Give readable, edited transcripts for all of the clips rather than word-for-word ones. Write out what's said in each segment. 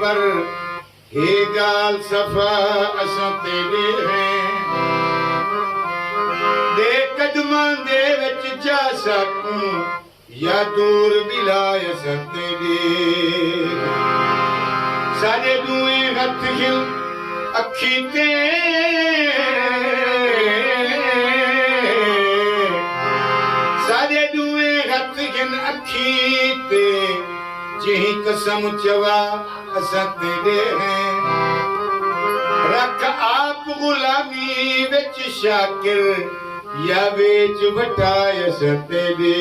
पर हे गाल सफा असां तेरे हैं दे कदमां दे विच जा सकूं या दूर बिलाय तेरे सारे दुए हथ खिल अखी ते सारे दुए हथ खिल अखी ते जही कसम चवा असां तेरे हैं रख आप गुलामी विच शाकिर या बेच बटाय असां तेरे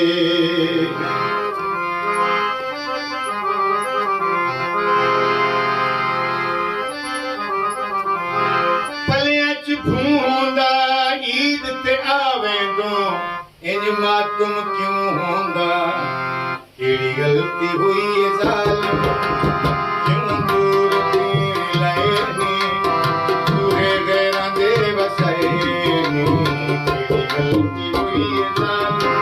पलियां च फूंदा ईद ते आवेंदो इंज मातम क्यों होंदा केड़ी गलती हुई है जालिम क्यों दूर तेरे लाए ने तूहे गैरां दे वसाए ने केड़ी गलती हुई है जालिम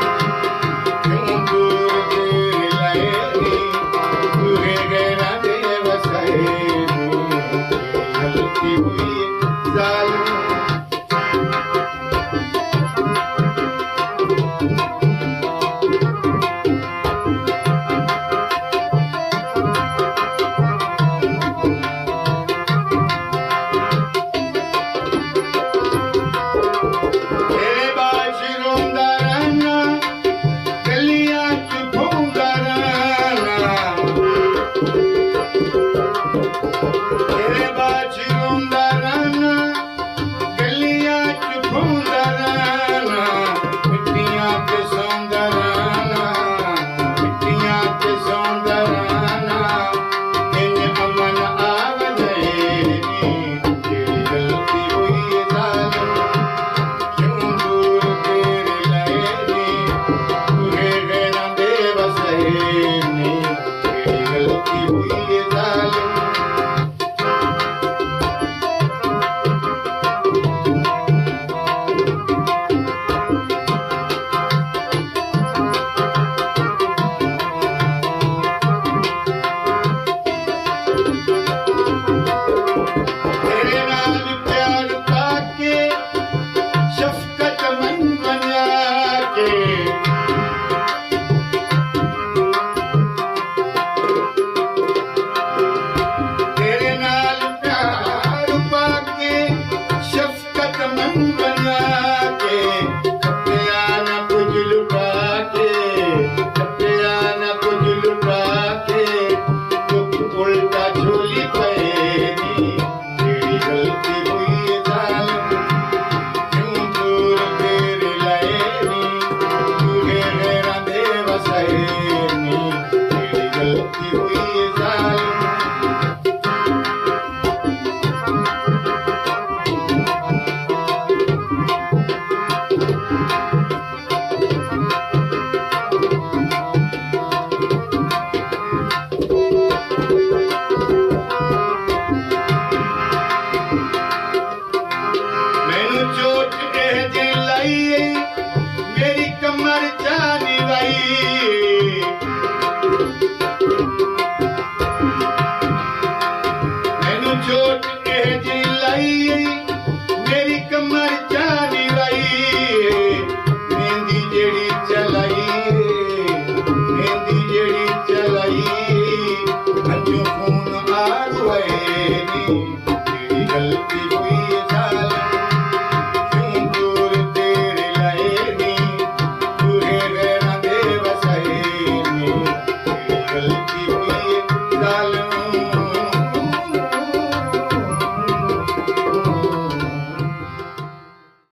क्यों दूर तेरे लाए ने तूहे गैरां दे वसाए ने केड़ी गलती हुई है जालिम मेरी कमर जानी भाई